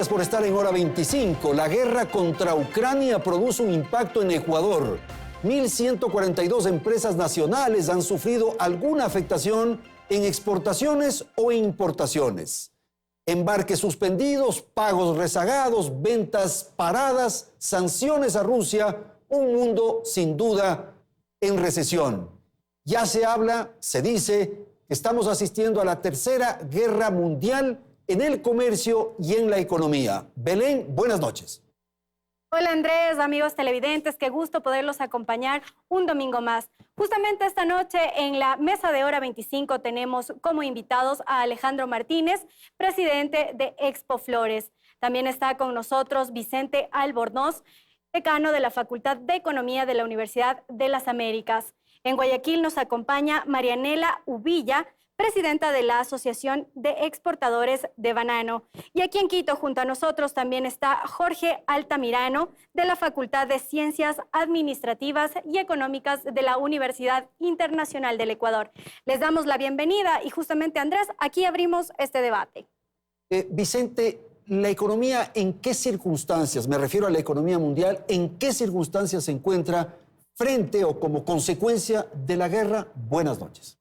Gracias por estar en Hora 25. La guerra contra Ucrania produce un impacto en Ecuador. 1.142 empresas nacionales han sufrido alguna afectación en exportaciones o importaciones. Embarques suspendidos, pagos rezagados, ventas paradas, sanciones a Rusia, un mundo sin duda en recesión. Ya se habla, se dice, que estamos asistiendo a la tercera guerra mundial en el comercio y en la economía. Belén, buenas noches. Hola Andrés, amigos televidentes, qué gusto poderlos acompañar un domingo más. Justamente esta noche en la mesa de Hora 25 tenemos como invitados a Alejandro Martínez, presidente de Expo Flores. También está con nosotros Vicente Albornoz, decano de la Facultad de Economía de la Universidad de las Américas. En Guayaquil nos acompaña Marianela Uvilla, presidenta de la Asociación de Exportadores de Banano. Y aquí en Quito, junto a nosotros, también está Jorge Altamirano, de la Facultad de Ciencias Administrativas y Económicas de la Universidad Internacional del Ecuador. Les damos la bienvenida y justamente, Andrés, aquí abrimos este debate. Vicente, ¿la economía en qué circunstancias, me refiero a la economía mundial, en qué circunstancias se encuentra frente o como consecuencia de la guerra? Buenas noches.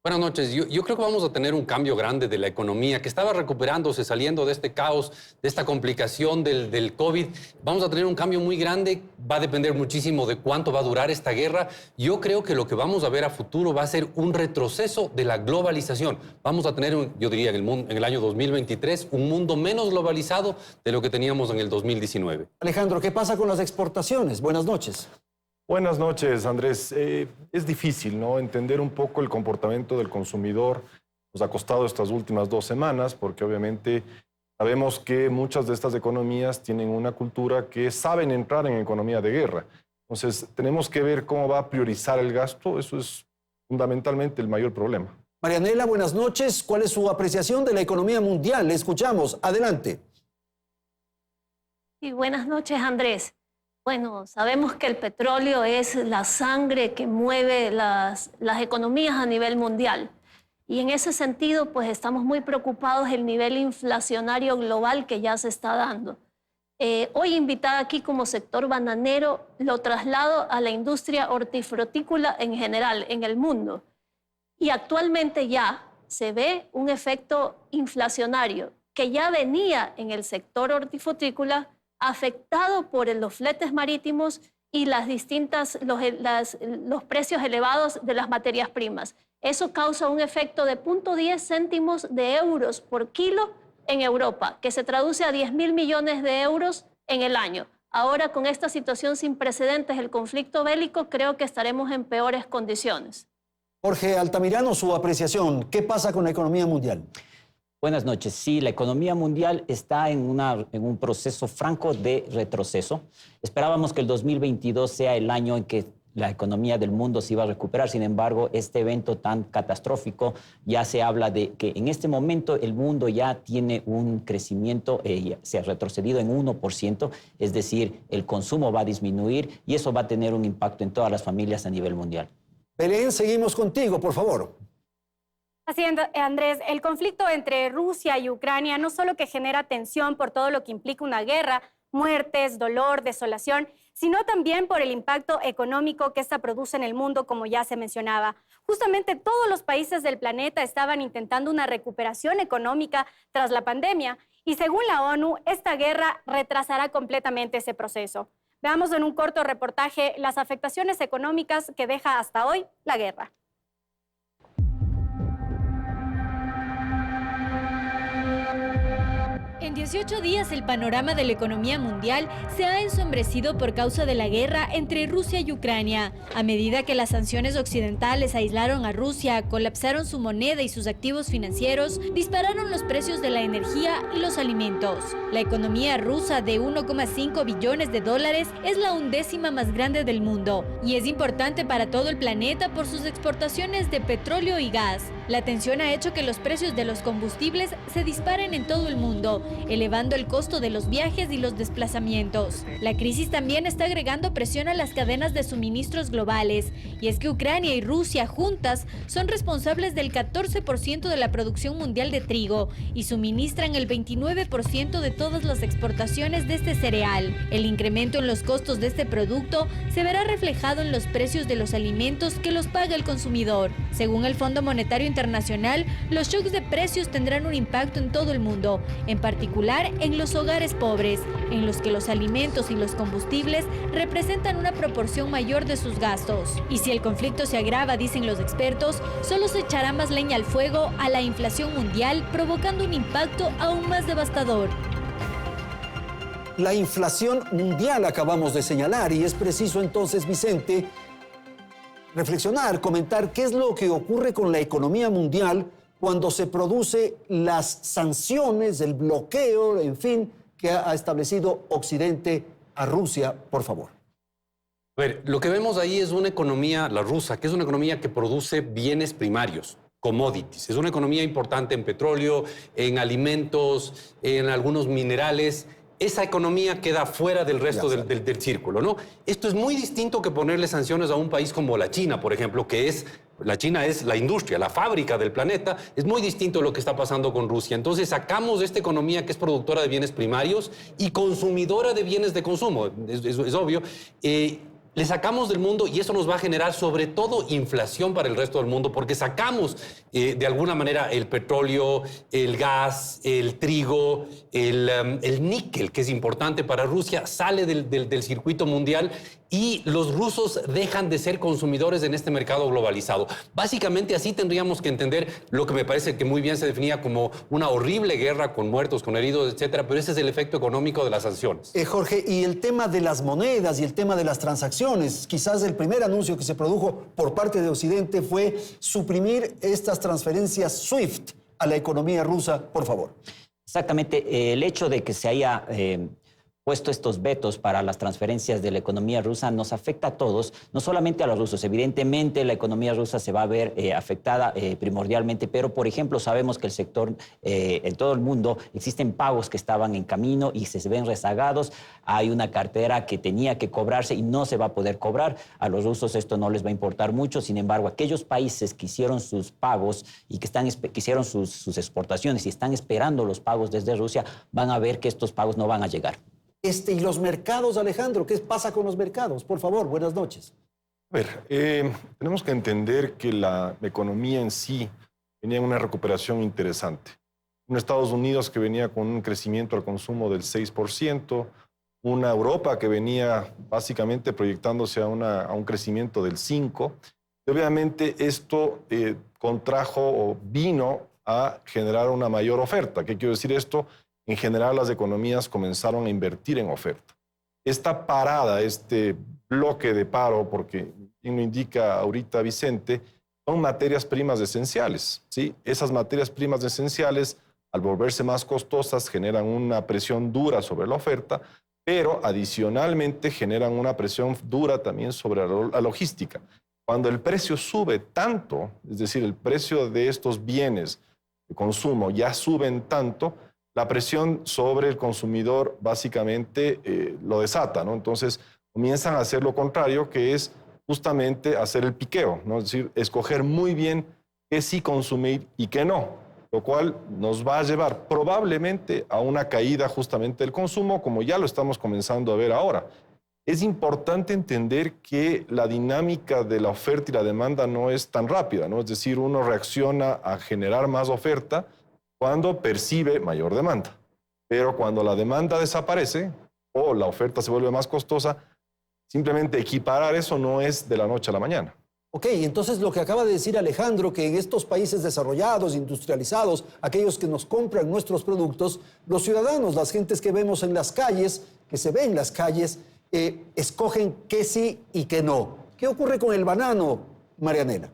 Buenas noches. Yo creo que vamos a tener un cambio grande de la economía, que estaba recuperándose, saliendo de este caos, de esta complicación del COVID. Vamos a tener un cambio muy grande. Va a depender muchísimo de cuánto va a durar esta guerra. Yo creo que lo que vamos a ver a futuro va a ser un retroceso de la globalización. Vamos a tener, yo diría, en el año 2023, un mundo menos globalizado de lo que teníamos en el 2019. Alejandro, ¿qué pasa con las exportaciones? Buenas noches. Buenas noches, Andrés. Es difícil, ¿no?, entender un poco el comportamiento del consumidor. Nos ha costado estas últimas 2 semanas porque obviamente sabemos que muchas de estas economías tienen una cultura que saben entrar en economía de guerra. Entonces, tenemos que ver cómo va a priorizar el gasto. Eso es fundamentalmente el mayor problema. Marianela, buenas noches. ¿Cuál es su apreciación de la economía mundial? Le escuchamos. Adelante. Sí, buenas noches, Andrés. Bueno, sabemos que el petróleo es la sangre que mueve las economías a nivel mundial. Y en ese sentido, pues estamos muy preocupados del nivel inflacionario global que ya se está dando. Hoy invitada aquí como sector bananero, lo traslado a la industria hortifrutícola en general, en el mundo. Y actualmente ya se ve un efecto inflacionario que ya venía en el sector hortifrutícola, afectado por los fletes marítimos y los precios elevados de las materias primas. Eso causa un efecto de 0.10 céntimos de euros por kilo en Europa, que se traduce a 10.000 millones de euros en el año. Ahora, con esta situación sin precedentes, el conflicto bélico, creo que estaremos en peores condiciones. Jorge Altamirano, su apreciación. ¿Qué pasa con la economía mundial? Buenas noches. Sí, la economía mundial está en un proceso franco de retroceso. Esperábamos que el 2022 sea el año en que la economía del mundo se iba a recuperar. Sin embargo, este evento tan catastrófico ya se habla de que en este momento el mundo ya tiene un crecimiento, se ha retrocedido en 1%, es decir, el consumo va a disminuir y eso va a tener un impacto en todas las familias a nivel mundial. Belén, seguimos contigo, por favor. Así es, Andrés, el conflicto entre Rusia y Ucrania no solo que genera tensión por todo lo que implica una guerra, muertes, dolor, desolación, sino también por el impacto económico que esta produce en el mundo, como ya se mencionaba. Justamente todos los países del planeta estaban intentando una recuperación económica tras la pandemia y según la ONU, esta guerra retrasará completamente ese proceso. Veamos en un corto reportaje las afectaciones económicas que deja hasta hoy la guerra. En 18 días el panorama de la economía mundial se ha ensombrecido por causa de la guerra entre Rusia y Ucrania. A medida que las sanciones occidentales aislaron a Rusia, colapsaron su moneda y sus activos financieros, dispararon los precios de la energía y los alimentos. La economía rusa de 1,5 billones de dólares es la 11ª más grande del mundo y es importante para todo el planeta por sus exportaciones de petróleo y gas. La tensión ha hecho que los precios de los combustibles se disparen en todo el mundo, elevando el costo de los viajes y los desplazamientos. La crisis también está agregando presión a las cadenas de suministros globales, y es que Ucrania y Rusia juntas son responsables del 14% de la producción mundial de trigo y suministran el 29% de todas las exportaciones de este cereal. El incremento en los costos de este producto se verá reflejado en los precios de los alimentos que los paga el consumidor. Según el Fondo Monetario Internacional, los shocks de precios tendrán un impacto en todo el mundo, en particular en los hogares pobres, en los que los alimentos y los combustibles representan una proporción mayor de sus gastos. Y si el conflicto se agrava, dicen los expertos, solo se echará más leña al fuego a la inflación mundial, provocando un impacto aún más devastador. La inflación mundial acabamos de señalar y es preciso entonces, Vicente, reflexionar, comentar qué es lo que ocurre con la economía mundial cuando se produce las sanciones, el bloqueo, en fin, que ha establecido Occidente a Rusia, por favor. A ver, lo que vemos ahí es una economía, la rusa, que es una economía que produce bienes primarios, commodities. Es una economía importante en petróleo, en alimentos, en algunos minerales. Esa economía queda fuera del resto del círculo, ¿no? Esto es muy distinto que ponerle sanciones a un país como la China, por ejemplo, la China es la industria, la fábrica del planeta. Es muy distinto lo que está pasando con Rusia. Entonces sacamos de esta economía que es productora de bienes primarios y consumidora de bienes de consumo, es obvio. Le sacamos del mundo y eso nos va a generar sobre todo inflación para el resto del mundo porque sacamos de alguna manera el petróleo, el gas, el trigo, el níquel, que es importante para Rusia, sale del circuito mundial y los rusos dejan de ser consumidores en este mercado globalizado. Básicamente así tendríamos que entender lo que me parece que muy bien se definía como una horrible guerra con muertos, con heridos, etcétera, pero ese es el efecto económico de las sanciones. Jorge, y el tema de las monedas y el tema de las transacciones, quizás el primer anuncio que se produjo por parte de Occidente fue suprimir estas transferencias SWIFT a la economía rusa, por favor. Exactamente, el hecho de que se haya puesto estos vetos para las transferencias de la economía rusa nos afecta a todos, no solamente a los rusos. Evidentemente la economía rusa se va a ver afectada primordialmente, pero por ejemplo sabemos que el sector, en todo el mundo, existen pagos que estaban en camino y se ven rezagados. Hay una cartera que tenía que cobrarse y no se va a poder cobrar. A los rusos esto no les va a importar mucho, sin embargo, aquellos países que hicieron sus pagos y que hicieron sus exportaciones y están esperando los pagos desde Rusia, van a ver que estos pagos no van a llegar. Y los mercados, Alejandro, ¿qué pasa con los mercados? Por favor, buenas noches. A ver, tenemos que entender que la economía en sí venía en una recuperación interesante. Un Estados Unidos que venía con un crecimiento al consumo del 6%, una Europa que venía básicamente proyectándose a un crecimiento del 5%. Y obviamente esto contrajo o vino a generar una mayor oferta. ¿Qué quiero decir esto? En general, las economías comenzaron a invertir en oferta. Esta parada, este bloque de paro, porque bien lo indica ahorita Vicente, son materias primas esenciales, ¿sí? Esas materias primas esenciales, al volverse más costosas, generan una presión dura sobre la oferta, pero adicionalmente generan una presión dura también sobre la logística. Cuando el precio sube tanto, es decir, el precio de estos bienes de consumo ya suben tanto, la presión sobre el consumidor básicamente lo desata, ¿no? Entonces comienzan a hacer lo contrario, que es justamente hacer el piqueo, ¿no? Es decir, escoger muy bien qué sí consumir y qué no, lo cual nos va a llevar probablemente a una caída justamente del consumo, como ya lo estamos comenzando a ver ahora. Es importante entender que la dinámica de la oferta y la demanda no es tan rápida, ¿no? Es decir, uno reacciona a generar más oferta cuando percibe mayor demanda. Pero cuando la demanda desaparece o la oferta se vuelve más costosa, simplemente equiparar eso no es de la noche a la mañana. Ok, entonces lo que acaba de decir Alejandro, que en estos países desarrollados, industrializados, aquellos que nos compran nuestros productos, los ciudadanos, las gentes que vemos en las calles, que se ven en las calles, escogen qué sí y qué no. ¿Qué ocurre con el banano, Marianela?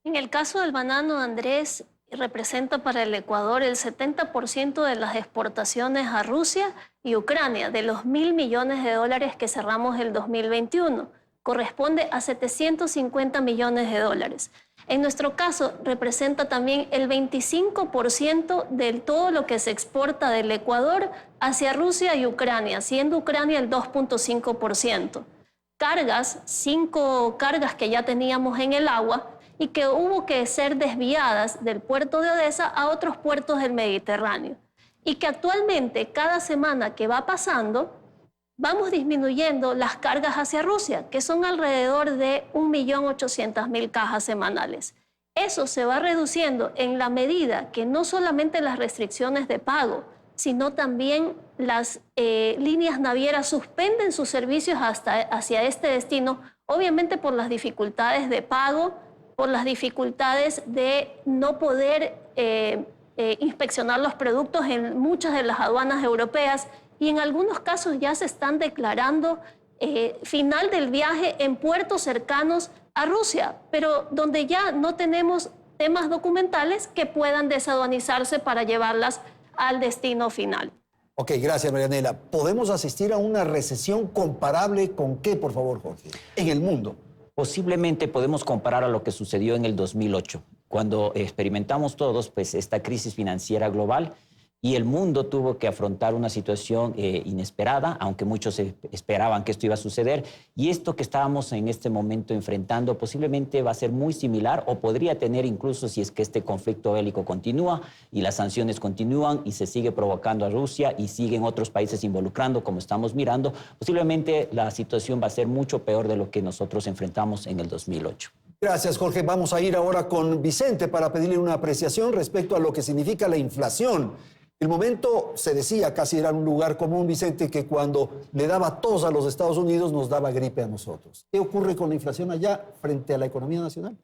En el caso del banano, Andrés, representa para el Ecuador el 70% de las exportaciones a Rusia y Ucrania, de los $1.000 millones que cerramos el 2021. corresponde a 750 millones de dólares. En nuestro caso, representa también el 25% de todo lo que se exporta del Ecuador hacia Rusia y Ucrania, siendo Ucrania el 2.5%. Cargas, 5 cargas que ya teníamos en el agua y que hubo que ser desviadas del puerto de Odesa a otros puertos del Mediterráneo. Y que actualmente, cada semana que va pasando, vamos disminuyendo las cargas hacia Rusia, que son alrededor de 1.800.000 cajas semanales. Eso se va reduciendo en la medida que no solamente las restricciones de pago, sino también las líneas navieras suspenden sus servicios hacia este destino, obviamente por las dificultades de pago, por las dificultades de no poder inspeccionar los productos en muchas de las aduanas europeas, y en algunos casos ya se están declarando final del viaje en puertos cercanos a Rusia, pero donde ya no tenemos temas documentales que puedan desaduanizarse para llevarlas al destino final. Ok, gracias, Marianela. ¿Podemos asistir a una recesión comparable con qué, por favor, Jorge, en el mundo? Posiblemente podemos comparar a lo que sucedió en el 2008, cuando experimentamos todos pues, esta crisis financiera global y el mundo tuvo que afrontar una situación inesperada, aunque muchos esperaban que esto iba a suceder. Y esto que estábamos en este momento enfrentando posiblemente va a ser muy similar o podría tener incluso si es que este conflicto bélico continúa y las sanciones continúan y se sigue provocando a Rusia y siguen otros países involucrando, como estamos mirando, posiblemente la situación va a ser mucho peor de lo que nosotros enfrentamos en el 2008. Gracias, Jorge. Vamos a ir ahora con Vicente para pedirle una apreciación respecto a lo que significa la inflación. El momento, se decía, casi era un lugar común, Vicente, que cuando le daba tos a los Estados Unidos nos daba gripe a nosotros. ¿Qué ocurre con la inflación allá frente a la economía nacional?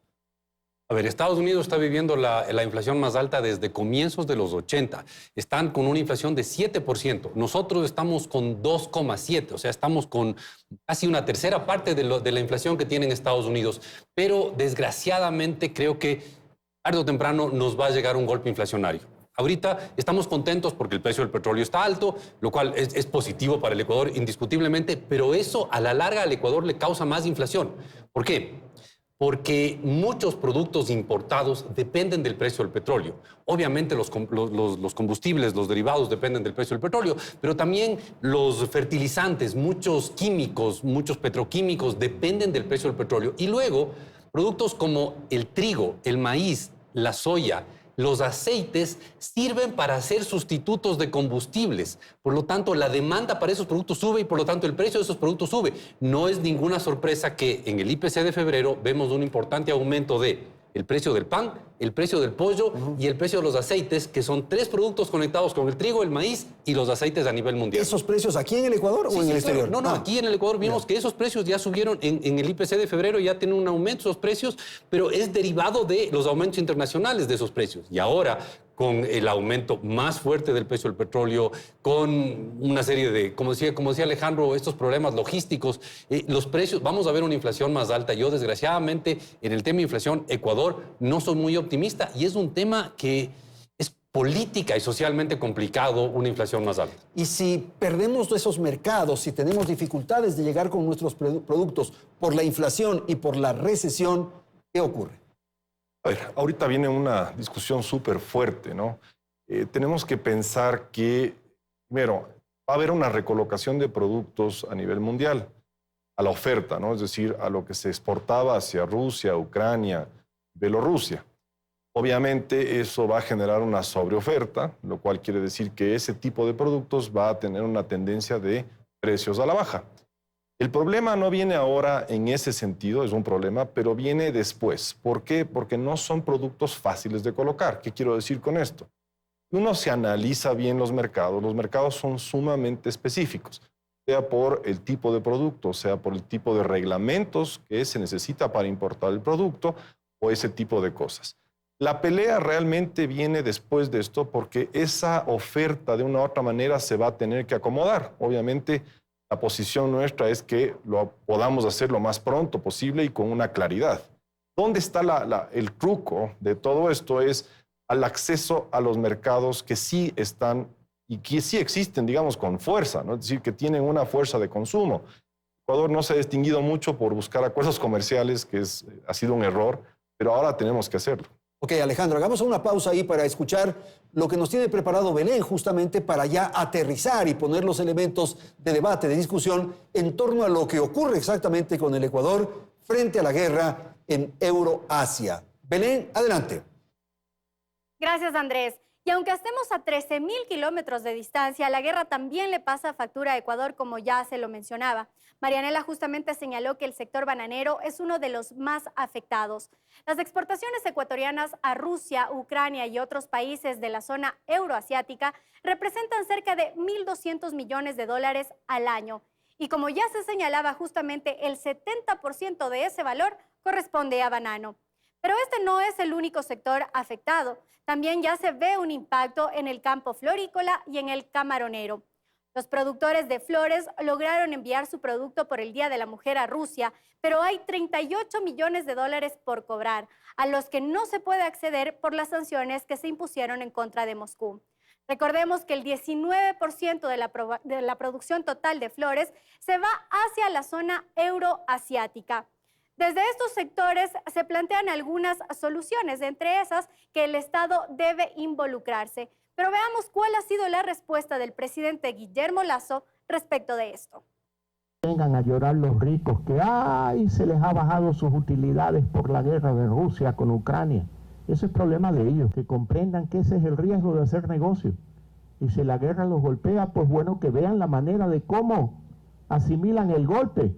A ver, Estados Unidos está viviendo la inflación más alta desde comienzos de los 80. Están con una inflación de 7%. Nosotros estamos con 2,7%. O sea, estamos con casi una tercera parte de la inflación que tienen Estados Unidos. Pero, desgraciadamente, creo que tarde o temprano nos va a llegar un golpe inflacionario. Ahorita estamos contentos porque el precio del petróleo está alto, lo cual es positivo para el Ecuador indiscutiblemente, pero eso a la larga al Ecuador le causa más inflación. ¿Por qué? Porque muchos productos importados dependen del precio del petróleo. Obviamente los combustibles, los derivados dependen del precio del petróleo, pero también los fertilizantes, muchos químicos, muchos petroquímicos dependen del precio del petróleo. Y luego, productos como el trigo, el maíz, la soya, los aceites sirven para ser sustitutos de combustibles. Por lo tanto, la demanda para esos productos sube y por lo tanto el precio de esos productos sube. No es ninguna sorpresa que en el IPC de febrero vemos un importante aumento de el precio del pan, el precio del pollo y el precio de los aceites, que son 3 productos conectados con el trigo, el maíz y los aceites a nivel mundial. ¿Esos precios aquí en el Ecuador o en el exterior? No, aquí en el Ecuador vimos que esos precios ya subieron en el IPC de febrero, ya tienen un aumento esos precios, pero es derivado de los aumentos internacionales de esos precios. Y ahora, con el aumento más fuerte del precio del petróleo, con una serie de, como decía Alejandro, estos problemas logísticos, los precios, vamos a ver una inflación más alta. Yo, desgraciadamente, en el tema de inflación, Ecuador, no soy muy optimista y es un tema que es política y socialmente complicado, una inflación más alta. Y si perdemos esos mercados, si tenemos dificultades de llegar con nuestros productos por la inflación y por la recesión, ¿qué ocurre? A ver, ahorita viene una discusión súper fuerte, ¿no? Tenemos que pensar que, primero, va a haber una recolocación de productos a nivel mundial, a la oferta, ¿no? Es decir, a lo que se exportaba hacia Rusia, Ucrania, Bielorrusia. Obviamente eso va a generar una sobreoferta, lo cual quiere decir que ese tipo de productos va a tener una tendencia de precios a la baja. El problema no viene ahora en ese sentido, es un problema, pero viene después. ¿Por qué? Porque no son productos fáciles de colocar. ¿Qué quiero decir con esto? Uno se analiza bien los mercados son sumamente específicos, sea por el tipo de producto, sea por el tipo de reglamentos que se necesita para importar el producto o ese tipo de cosas. La pelea realmente viene después de esto porque esa oferta de una u otra manera se va a tener que acomodar. Obviamente, la posición nuestra es que lo podamos hacer lo más pronto posible y con una claridad. ¿Dónde está el truco de todo esto? Es al acceso a los mercados que sí están y que sí existen, digamos, con fuerza, ¿no? Es decir, que tienen una fuerza de consumo. Ecuador no se ha distinguido mucho por buscar acuerdos comerciales, que ha sido un error, pero ahora tenemos que hacerlo. Ok, Alejandro, hagamos una pausa ahí para escuchar lo que nos tiene preparado Belén, justamente para ya aterrizar y poner los elementos de debate, de discusión en torno a lo que ocurre exactamente con el Ecuador frente a la guerra en Euroasia. Belén, adelante. Gracias, Andrés. Y aunque estemos a 13.000 kilómetros de distancia, la guerra también le pasa factura a Ecuador, como ya se lo mencionaba. Marianela justamente señaló que el sector bananero es uno de los más afectados. Las exportaciones ecuatorianas a Rusia, Ucrania y otros países de la zona euroasiática representan cerca de 1.200 millones de dólares al año. Y como ya se señalaba justamente, el 70% de ese valor corresponde a banano. Pero este no es el único sector afectado. También ya se ve un impacto en el campo florícola y en el camaronero. Los productores de flores lograron enviar su producto por el Día de la Mujer a Rusia, pero hay 38 millones de dólares por cobrar, a los que no se puede acceder por las sanciones que se impusieron en contra de Moscú. Recordemos que el 19% de la producción total de flores se va hacia la zona euroasiática. Desde estos sectores se plantean algunas soluciones, entre esas que el Estado debe involucrarse. Pero veamos cuál ha sido la respuesta del presidente Guillermo Lasso respecto de esto. Vengan a llorar los ricos que ¡ay! Se les ha bajado sus utilidades por la guerra de Rusia con Ucrania. Ese es problema de ellos, que comprendan que ese es el riesgo de hacer negocio. Y si la guerra los golpea, pues bueno, que vean la manera de cómo asimilan el golpe.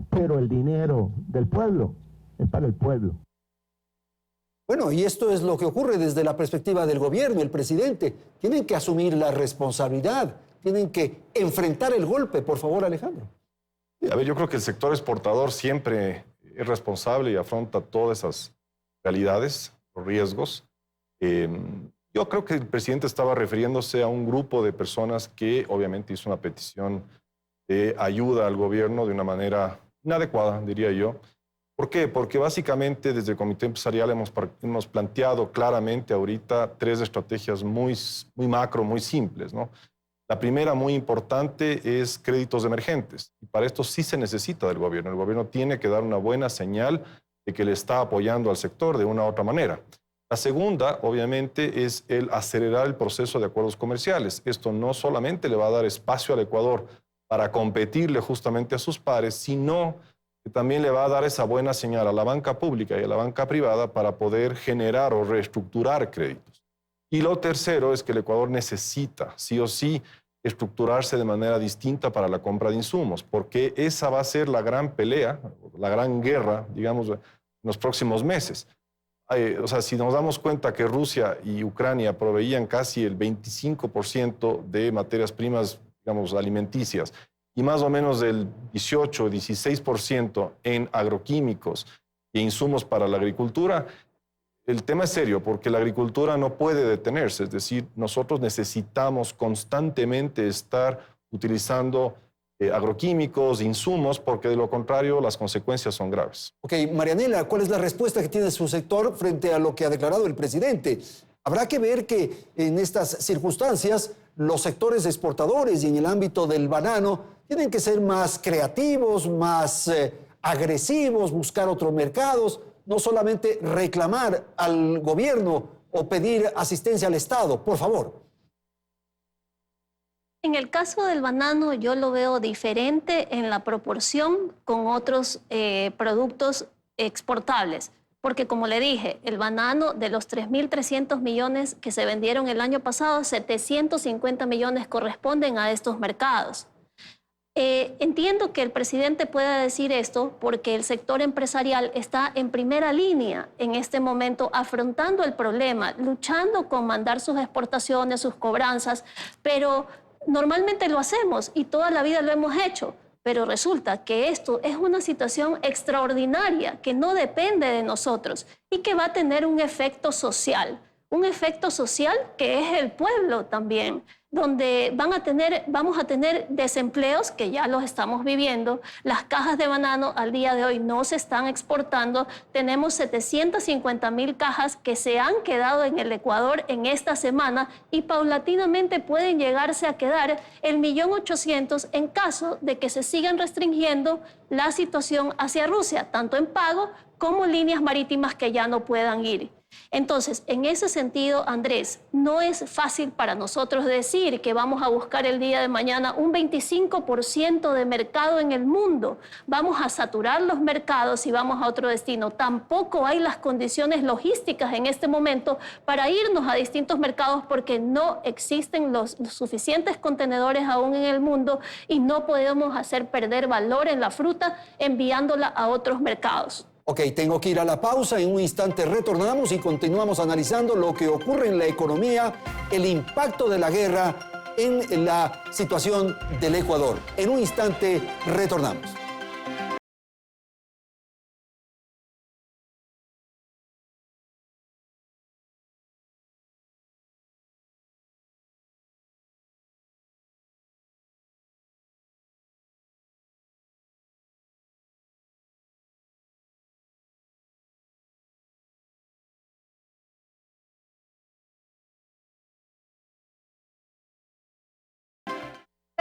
Pero el dinero del pueblo es para el pueblo. Bueno, y esto es lo que ocurre desde la perspectiva del gobierno, el presidente. Tienen que asumir la responsabilidad, tienen que enfrentar el golpe. Por favor, Alejandro. A ver, yo creo que el sector exportador siempre es responsable y afronta todas esas realidades, los riesgos. Yo creo que el presidente estaba refiriéndose a un grupo de personas que obviamente hizo una petición de ayuda al gobierno de una manera inadecuada, diría yo. ¿Por qué? Porque básicamente desde el Comité Empresarial hemos planteado claramente ahorita 3 estrategias muy macro, muy simples, ¿no? La primera, muy importante, es créditos emergentes. Y para esto sí se necesita del gobierno. El gobierno tiene que dar una buena señal de que le está apoyando al sector de una u otra manera. La segunda, obviamente, es el acelerar el proceso de acuerdos comerciales. Esto no solamente le va a dar espacio al Ecuador para competirle justamente a sus pares, sino que también le va a dar esa buena señal a la banca pública y a la banca privada para poder generar o reestructurar créditos. Y lo tercero es que el Ecuador necesita, sí o sí, estructurarse de manera distinta para la compra de insumos, porque esa va a ser la gran pelea, la gran guerra, digamos, en los próximos meses. O sea, si nos damos cuenta que Rusia y Ucrania proveían casi el 25% de materias primas, digamos, alimenticias, y más o menos del 18, 16% en agroquímicos e insumos para la agricultura, el tema es serio porque la agricultura no puede detenerse. Es decir, nosotros necesitamos constantemente estar utilizando agroquímicos, insumos, porque de lo contrario las consecuencias son graves. Ok, Marianela, ¿cuál es la respuesta que tiene su sector frente a lo que ha declarado el presidente? Habrá que ver que en estas circunstancias los sectores exportadores y en el ámbito del banano tienen que ser más creativos, más agresivos, buscar otros mercados, no solamente reclamar al gobierno o pedir asistencia al Estado, por favor. En el caso del banano yo lo veo diferente en la proporción con otros productos exportables. Porque como le dije, el banano de los 3.300 millones que se vendieron el año pasado, 750 millones corresponden a estos mercados. Entiendo que el presidente pueda decir esto porque el sector empresarial está en primera línea en este momento afrontando el problema, luchando con mandar sus exportaciones, sus cobranzas, pero normalmente lo hacemos y toda la vida lo hemos hecho. Pero resulta que esto es una situación extraordinaria que no depende de nosotros y que va a tener un efecto social que es el pueblo también. donde vamos a tener desempleos, que ya los estamos viviendo. Las cajas de banano al día de hoy no se están exportando. Tenemos 750,000 cajas que se han quedado en el Ecuador en esta semana y paulatinamente pueden llegarse a quedar el 1.800.000 en caso de que se sigan restringiendo la situación hacia Rusia, tanto en pago como líneas marítimas que ya no puedan ir. Entonces, en ese sentido, Andrés, no es fácil para nosotros decir que vamos a buscar el día de mañana un 25% de mercado en el mundo. Vamos a saturar los mercados y vamos a otro destino. Tampoco hay las condiciones logísticas en este momento para irnos a distintos mercados porque no existen los suficientes contenedores aún en el mundo y no podemos hacer perder valor en la fruta enviándola a otros mercados. Ok, tengo que ir a la pausa. En un instante retornamos y continuamos analizando lo que ocurre en la economía, el impacto de la guerra en la situación del Ecuador. En un instante retornamos.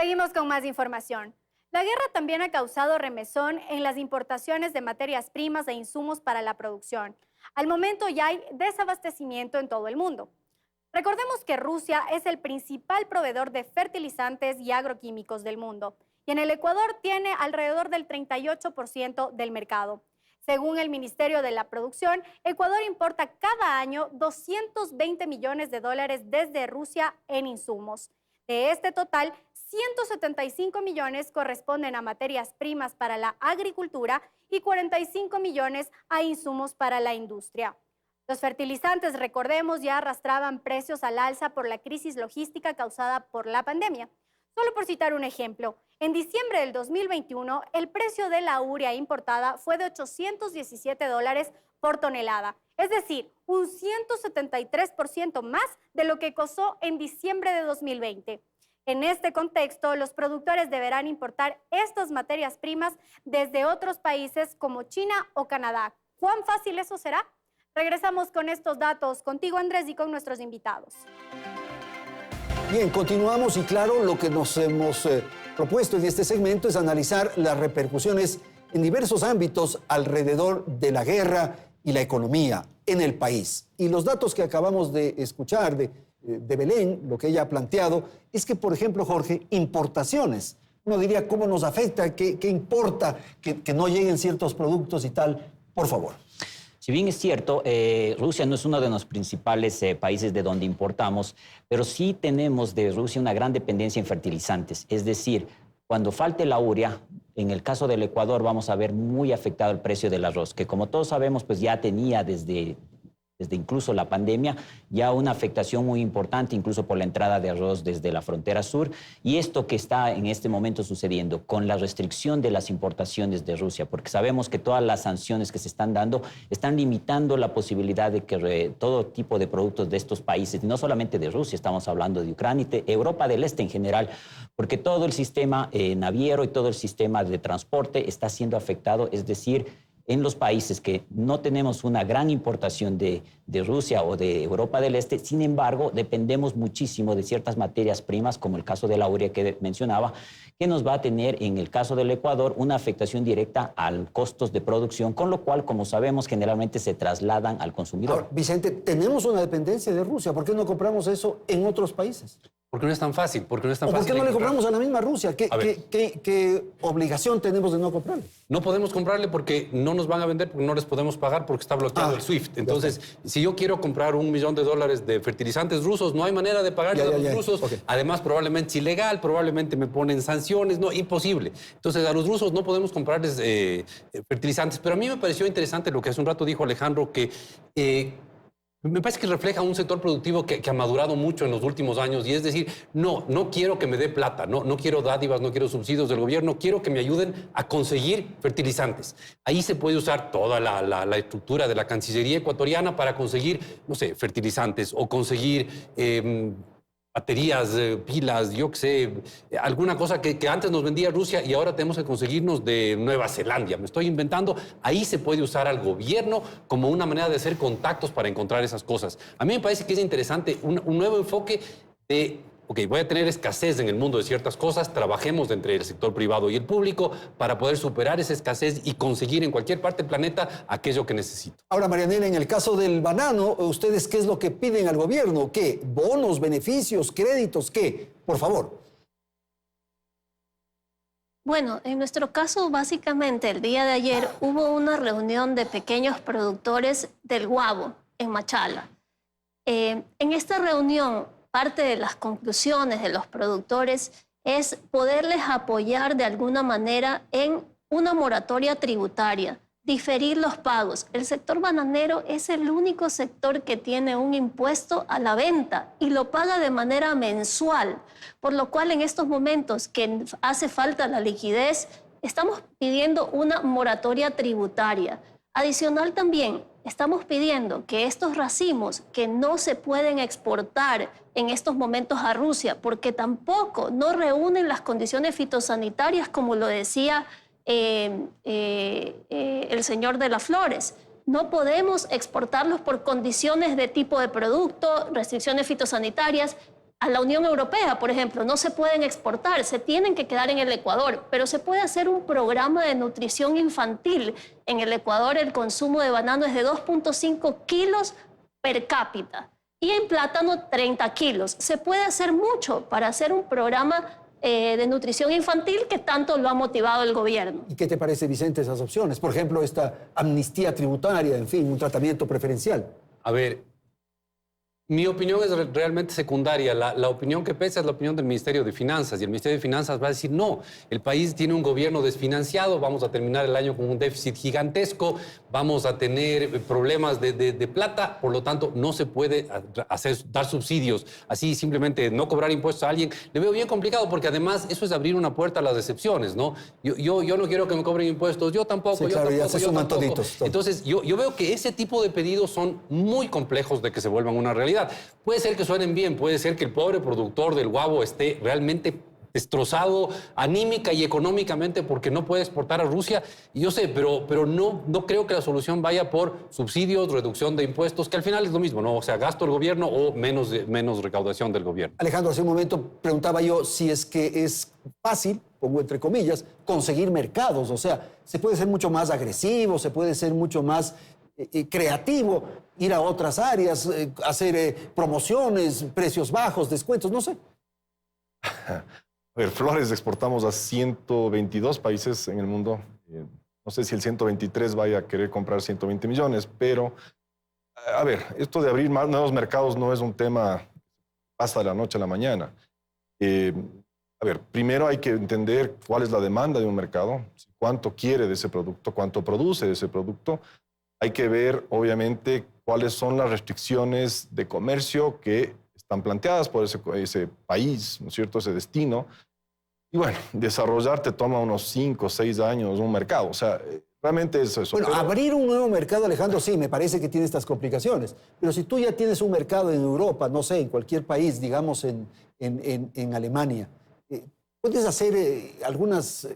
Seguimos con más información. La guerra también ha causado remesón en las importaciones de materias primas e insumos para la producción. Al momento ya hay desabastecimiento en todo el mundo. Recordemos que Rusia es el principal proveedor de fertilizantes y agroquímicos del mundo y en el Ecuador tiene alrededor del 38% del mercado. Según el Ministerio de la Producción, Ecuador importa cada año 220 millones de dólares desde Rusia en insumos. De este total, 175 millones corresponden a materias primas para la agricultura y 45 millones a insumos para la industria. Los fertilizantes, recordemos, ya arrastraban precios al alza por la crisis logística causada por la pandemia. Solo por citar un ejemplo, en diciembre del 2021, el precio de la urea importada fue de 817 dólares por tonelada, es decir, un 173% más de lo que costó en diciembre de 2020. En este contexto, los productores deberán importar estas materias primas desde otros países como China o Canadá. ¿Cuán fácil eso será? Regresamos con estos datos contigo, Andrés, y con nuestros invitados. Bien, continuamos y claro, lo que nos hemos propuesto en este segmento es analizar las repercusiones en diversos ámbitos alrededor de la guerra y la economía en el país. Y los datos que acabamos de escuchar de Belén, lo que ella ha planteado, es que, por ejemplo, Jorge, importaciones. Uno diría, ¿cómo nos afecta? ¿Qué importa que no lleguen ciertos productos y tal? Por favor. Si bien es cierto, Rusia no es uno de los principales países de donde importamos, pero sí tenemos de Rusia una gran dependencia en fertilizantes. Es decir, cuando falte la urea, en el caso del Ecuador vamos a ver muy afectado el precio del arroz, que como todos sabemos, pues ya tenía desde incluso la pandemia, ya una afectación muy importante, incluso por la entrada de arroz desde la frontera sur. Y esto que está en este momento sucediendo con la restricción de las importaciones de Rusia, porque sabemos que todas las sanciones que se están dando están limitando la posibilidad de que todo tipo de productos de estos países, no solamente de Rusia, estamos hablando de Ucrania y de Europa del Este en general, porque todo el sistema naviero y todo el sistema de transporte está siendo afectado, es decir, en los países que no tenemos una gran importación de Rusia o de Europa del Este, sin embargo, dependemos muchísimo de ciertas materias primas, como el caso de la urea que mencionaba, que nos va a tener, en el caso del Ecuador, una afectación directa a los costos de producción, con lo cual, como sabemos, generalmente se trasladan al consumidor. Ahora, Vicente, tenemos una dependencia de Rusia. ¿Por qué no compramos eso en otros países? Porque no es tan fácil. Porque no es tan ¿O por fácil qué no le encontrar. compramos a la misma Rusia? ¿Qué obligación tenemos de no comprarle? No podemos comprarle porque no nos van a vender, porque no les podemos pagar, porque está bloqueado el SWIFT. Entonces, si yo quiero comprar $1 millón de fertilizantes rusos, no hay manera de pagarle a los rusos. Okay. Además, probablemente es ilegal, probablemente me ponen sanciones, no, imposible. Entonces, a los rusos no podemos comprarles fertilizantes. Pero a mí me pareció interesante lo que hace un rato dijo Alejandro, que me parece que refleja un sector productivo que ha madurado mucho en los últimos años, y es decir, no quiero que me dé plata, no quiero dádivas, no quiero subsidios del gobierno, quiero que me ayuden a conseguir fertilizantes. Ahí se puede usar toda la estructura de la Cancillería ecuatoriana para conseguir, no sé, fertilizantes o conseguir baterías, pilas, yo qué sé, alguna cosa que antes nos vendía Rusia y ahora tenemos que conseguirnos de Nueva Zelanda. Me estoy inventando. Ahí se puede usar al gobierno como una manera de hacer contactos para encontrar esas cosas. A mí me parece que es interesante un nuevo enfoque de... Ok, voy a tener escasez en el mundo de ciertas cosas, trabajemos entre el sector privado y el público para poder superar esa escasez y conseguir en cualquier parte del planeta aquello que necesito. Ahora, Marianela, en el caso del banano, ¿ustedes qué es lo que piden al gobierno? ¿Qué? ¿Bonos, beneficios, créditos? ¿Qué? Por favor. Bueno, en nuestro caso, básicamente, el día de ayer hubo una reunión de pequeños productores del guavo en Machala. En esta reunión, parte de las conclusiones de los productores es poderles apoyar de alguna manera en una moratoria tributaria, diferir los pagos. El sector bananero es el único sector que tiene un impuesto a la venta y lo paga de manera mensual, por lo cual en estos momentos que hace falta la liquidez, estamos pidiendo una moratoria tributaria. Adicional también, estamos pidiendo que estos racimos que no se pueden exportar en estos momentos a Rusia, porque tampoco no reúnen las condiciones fitosanitarias, como lo decía el señor de las Flores. No podemos exportarlos por condiciones de tipo de producto, restricciones fitosanitarias. A la Unión Europea, por ejemplo, no se pueden exportar, se tienen que quedar en el Ecuador, pero se puede hacer un programa de nutrición infantil. En el Ecuador el consumo de banano es de 2.5 kilos per cápita y en plátano 30 kilos. Se puede hacer mucho para hacer un programa de nutrición infantil que tanto lo ha motivado el gobierno. ¿Y qué te parece, Vicente, esas opciones? Por ejemplo, esta amnistía tributaria, en fin, un tratamiento preferencial. A ver, mi opinión es realmente secundaria. La opinión que pesa es la opinión del Ministerio de Finanzas. Y el Ministerio de Finanzas va a decir, no, el país tiene un gobierno desfinanciado, vamos a terminar el año con un déficit gigantesco, vamos a tener problemas de plata, por lo tanto, no se puede dar subsidios. Así, simplemente no cobrar impuestos a alguien. Le veo bien complicado porque además eso es abrir una puerta a las decepciones, ¿no? Yo no quiero que me cobren impuestos, yo tampoco, Sí, yo claro, tampoco, ya se yo suman tampoco. toditos. Entonces, yo veo que ese tipo de pedidos son muy complejos de que se vuelvan una realidad. Puede ser que suenen bien, puede ser que el pobre productor del guavo esté realmente destrozado anímica y económicamente porque no puede exportar a Rusia. Y yo sé, pero no creo que la solución vaya por subsidios, reducción de impuestos, que al final es lo mismo, ¿no? O sea, gasto del gobierno o menos recaudación del gobierno. Alejandro, hace un momento preguntaba yo si es que es fácil, pongo entre comillas, conseguir mercados. O sea, se puede ser mucho más agresivo, se puede ser mucho más creativo, ir a otras áreas, hacer promociones, precios bajos, descuentos, no sé. A ver, flores exportamos a 122 países en el mundo. No sé si el 123 vaya a querer comprar 120 millones, pero, a ver, esto de abrir más nuevos mercados no es un tema que pasa de la noche a la mañana. A ver, primero hay que entender cuál es la demanda de un mercado, cuánto quiere de ese producto, cuánto produce de ese producto. Hay que ver, obviamente, cuáles son las restricciones de comercio que están planteadas por ese país, ¿no es cierto?, ese destino. Y bueno, desarrollarte toma unos 5 o 6 años un mercado. O sea, realmente es eso. Bueno, abrir un nuevo mercado, Alejandro, sí, me parece que tiene estas complicaciones. Pero si tú ya tienes un mercado en Europa, no sé, en cualquier país, digamos en Alemania, ¿puedes hacer algunas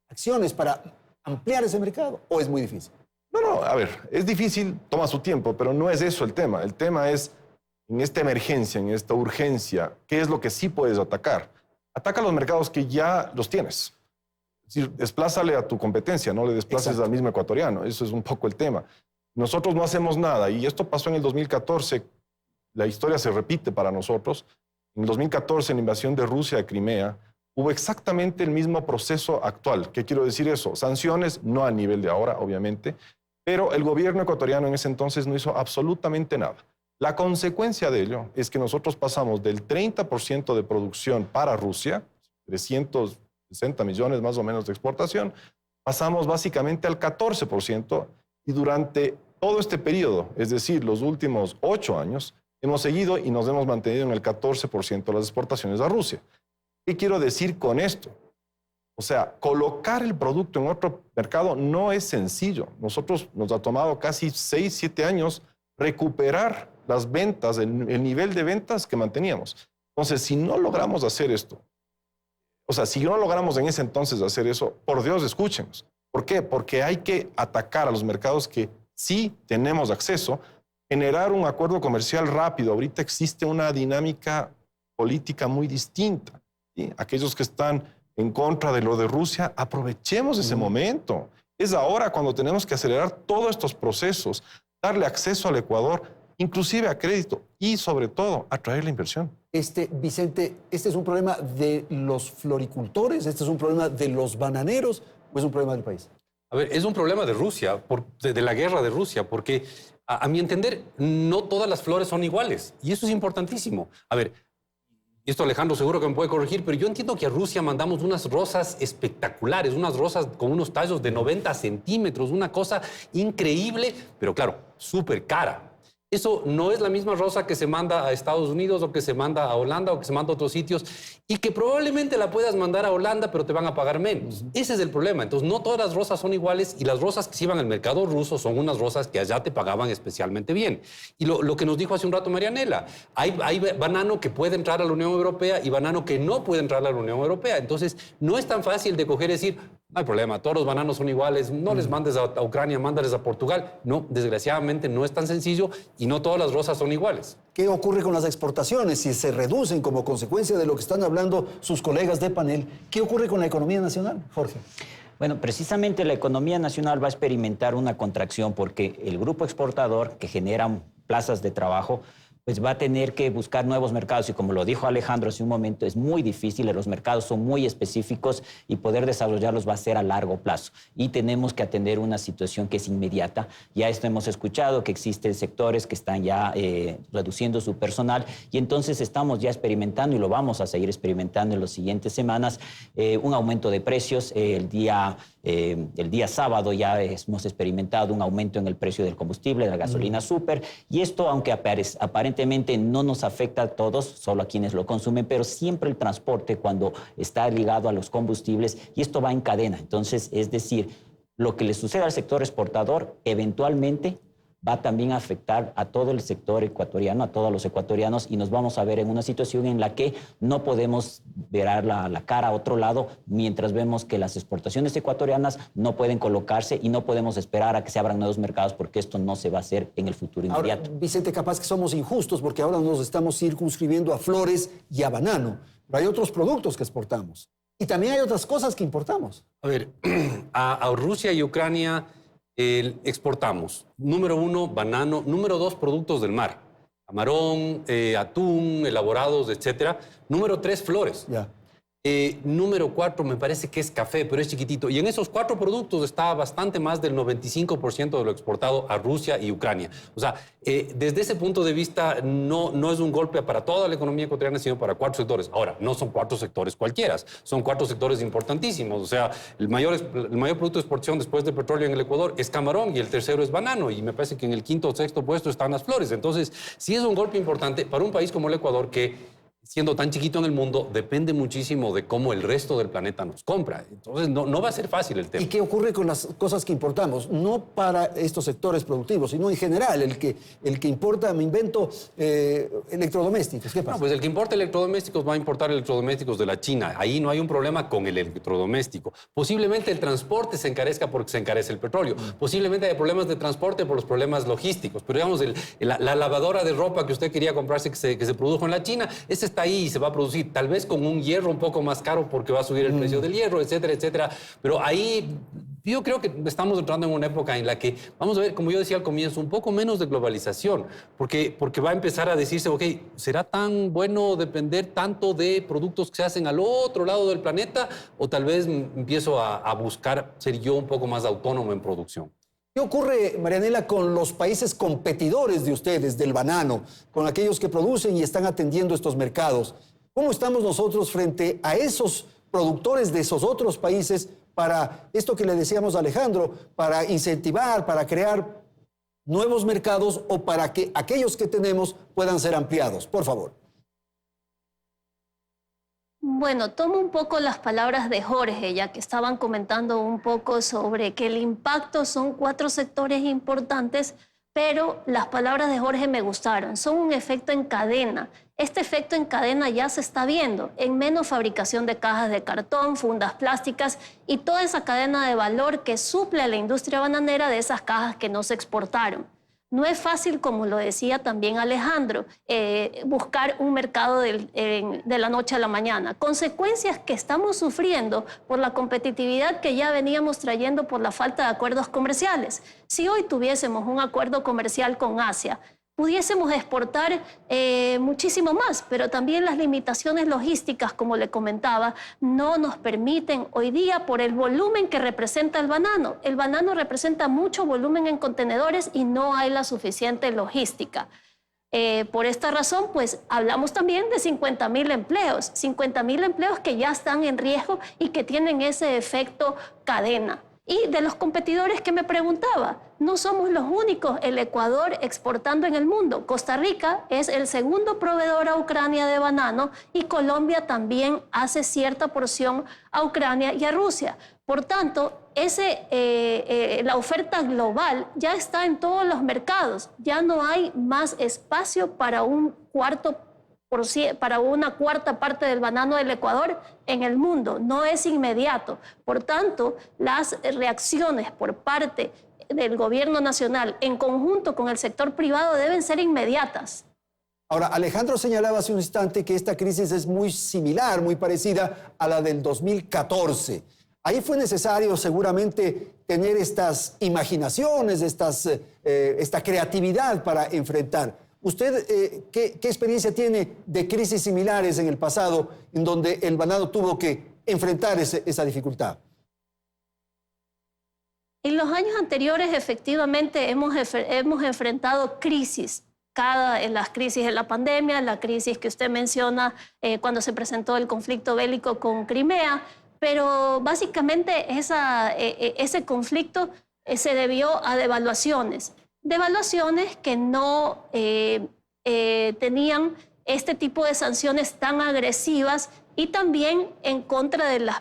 acciones para ampliar ese mercado o es muy difícil? No, a ver, es difícil, toma su tiempo, pero no es eso el tema. El tema es, en esta emergencia, en esta urgencia, ¿qué es lo que sí puedes atacar? Ataca los mercados que ya los tienes. Es decir, desplázale a tu competencia, no le desplaces Exacto. al mismo ecuatoriano. Eso es un poco el tema. Nosotros no hacemos nada, y esto pasó en el 2014. La historia se repite para nosotros. En el 2014, en la invasión de Rusia a Crimea, hubo exactamente el mismo proceso actual. ¿Qué quiero decir eso? Sanciones, no al nivel de ahora, obviamente, pero el gobierno ecuatoriano en ese entonces no hizo absolutamente nada. La consecuencia de ello es que nosotros pasamos del 30% de producción para Rusia, 360 millones más o menos de exportación, pasamos básicamente al 14% y durante todo este periodo, es decir, los últimos 8 años, hemos seguido y nos hemos mantenido en el 14% de las exportaciones a Rusia. ¿Qué quiero decir con esto? O sea, colocar el producto en otro mercado no es sencillo. Nosotros nos ha tomado casi 6, 7 años recuperar las ventas, el nivel de ventas que manteníamos. Entonces, si no logramos hacer esto, o sea, si no logramos en ese entonces hacer eso, por Dios, escúchenos. ¿Por qué? Porque hay que atacar a los mercados que sí tenemos acceso, generar un acuerdo comercial rápido. Ahorita existe una dinámica política muy distinta, ¿sí? Aquellos que están en contra de lo de Rusia, aprovechemos ese momento. Es ahora cuando tenemos que acelerar todos estos procesos, darle acceso al Ecuador, inclusive a crédito y, sobre todo, atraer la inversión. Vicente, ¿este es un problema de los floricultores? ¿Este es un problema de los bananeros o es un problema del país? A ver, es un problema de Rusia, de la guerra de Rusia, porque a mi entender no todas las flores son iguales y eso es importantísimo. A ver, esto Alejandro seguro que me puede corregir, pero yo entiendo que a Rusia mandamos unas rosas espectaculares, unas rosas con unos tallos de 90 centímetros, una cosa increíble, pero claro, súper cara. Eso no es la misma rosa que se manda a Estados Unidos o que se manda a Holanda o que se manda a otros sitios y que probablemente la puedas mandar a Holanda, pero te van a pagar menos. Ese es el problema. Entonces, no todas las rosas son iguales y las rosas que se iban al mercado ruso son unas rosas que allá te pagaban especialmente bien. Y lo que nos dijo hace un rato Marianela, hay banano que puede entrar a la Unión Europea y banano que no puede entrar a la Unión Europea. Entonces, no es tan fácil de coger y decir, no hay problema, todos los bananos son iguales, no les mandes a Ucrania, mándales a Portugal. No, desgraciadamente no es tan sencillo y no todas las rosas son iguales. ¿Qué ocurre con las exportaciones si se reducen como consecuencia de lo que están hablando sus colegas de panel? ¿Qué ocurre con la economía nacional, Jorge? Bueno, precisamente la economía nacional va a experimentar una contracción porque el grupo exportador que genera plazas de trabajo pues va a tener que buscar nuevos mercados y como lo dijo Alejandro hace un momento, es muy difícil, los mercados son muy específicos y poder desarrollarlos va a ser a largo plazo. Y tenemos que atender una situación que es inmediata. Ya esto hemos escuchado que existen sectores que están ya reduciendo su personal y entonces estamos ya experimentando y lo vamos a seguir experimentando en las siguientes semanas, un aumento de precios. El día sábado ya hemos experimentado un aumento en el precio del combustible, de la gasolina súper, y esto, aunque aparentemente no nos afecta a todos, solo a quienes lo consumen, pero siempre el transporte cuando está ligado a los combustibles, y esto va en cadena. Entonces, es decir, lo que le sucede al sector exportador eventualmente va también a afectar a todo el sector ecuatoriano, a todos los ecuatorianos, y nos vamos a ver en una situación en la que no podemos ver la cara a otro lado mientras vemos que las exportaciones ecuatorianas no pueden colocarse y no podemos esperar a que se abran nuevos mercados porque esto no se va a hacer en el futuro inmediato. Ahora, Vicente, capaz que somos injustos porque ahora nos estamos circunscribiendo a flores y a banano, pero hay otros productos que exportamos y también hay otras cosas que importamos. A ver, a Rusia y Ucrania exportamos, número 1, banano, número 2, productos del mar, camarón, atún, elaborados, etcétera. Número 3, flores. Ya. Número 4, me parece que es café, pero es chiquitito. Y en esos 4 productos está bastante más del 95% de lo exportado a Rusia y Ucrania. O sea, desde ese punto de vista, no es un golpe para toda la economía ecuatoriana, sino para 4 sectores. Ahora, no son 4 sectores cualquiera, son 4 sectores importantísimos. O sea, el mayor producto de exportación después del petróleo en el Ecuador es camarón y el tercero es banano. Y me parece que en el 5º o 6º puesto están las flores. Entonces, sí es un golpe importante para un país como el Ecuador que, siendo tan chiquito en el mundo, depende muchísimo de cómo el resto del planeta nos compra. Entonces, no va a ser fácil el tema. ¿Y qué ocurre con las cosas que importamos? No para estos sectores productivos, sino en general, el que importa, me invento, electrodomésticos. ¿Qué pasa? No, pues el que importa electrodomésticos va a importar electrodomésticos de la China. Ahí no hay un problema con el electrodoméstico. Posiblemente el transporte se encarezca porque se encarece el petróleo. Posiblemente hay problemas de transporte por los problemas logísticos. Pero digamos, la lavadora de ropa que usted quería comprarse que se produjo en la China, ese está ahí y se va a producir, tal vez con un hierro un poco más caro porque va a subir el precio del hierro, etcétera, etcétera. Pero ahí yo creo que estamos entrando en una época en la que vamos a ver, como yo decía al comienzo, un poco menos de globalización, porque va a empezar a decirse, ok, ¿será tan bueno depender tanto de productos que se hacen al otro lado del planeta? O tal vez empiezo a buscar ser yo un poco más autónomo en producción. ¿Qué ocurre, Marianela, con los países competidores de ustedes, del banano, con aquellos que producen y están atendiendo estos mercados? ¿Cómo estamos nosotros frente a esos productores de esos otros países para esto que le decíamos a Alejandro, para incentivar, para crear nuevos mercados o para que aquellos que tenemos puedan ser ampliados? Por favor. Bueno, tomo un poco las palabras de Jorge, ya que estaban comentando un poco sobre que el impacto son 4 sectores importantes, pero las palabras de Jorge me gustaron. Son un efecto en cadena. Este efecto en cadena ya se está viendo en menos fabricación de cajas de cartón, fundas plásticas y toda esa cadena de valor que suple a la industria bananera de esas cajas que no se exportaron. No es fácil, como lo decía también Alejandro, buscar un mercado de la noche a la mañana. Consecuencias que estamos sufriendo por la competitividad que ya veníamos trayendo por la falta de acuerdos comerciales. Si hoy tuviésemos un acuerdo comercial con Asia, pudiésemos exportar muchísimo más, pero también las limitaciones logísticas, como le comentaba, no nos permiten hoy día por el volumen que representa el banano. El banano representa mucho volumen en contenedores y no hay la suficiente logística. Por esta razón, pues hablamos también de 50.000 empleos, 50.000 empleos que ya están en riesgo y que tienen ese efecto cadena. Y de los competidores que me preguntaba, no somos los únicos, el Ecuador exportando en el mundo. Costa Rica es el segundo proveedor a Ucrania de banano y Colombia también hace cierta porción a Ucrania y a Rusia. Por tanto, la oferta global ya está en todos los mercados. Ya no hay más espacio para una cuarta parte del banano del Ecuador en el mundo. No es inmediato. Por tanto, las reacciones por parte del gobierno nacional en conjunto con el sector privado deben ser inmediatas. Ahora, Alejandro señalaba hace un instante que esta crisis es muy similar, muy parecida a la del 2014. Ahí fue necesario seguramente tener estas imaginaciones, esta creatividad para enfrentar. ¿Usted qué experiencia tiene de crisis similares en el pasado en donde el banano tuvo que enfrentar esa dificultad? En los años anteriores, efectivamente, hemos enfrentado crisis. En las crisis de la pandemia, la crisis que usted menciona cuando se presentó el conflicto bélico con Crimea, pero básicamente ese conflicto se debió a devaluaciones que no tenían este tipo de sanciones tan agresivas y también en contra de los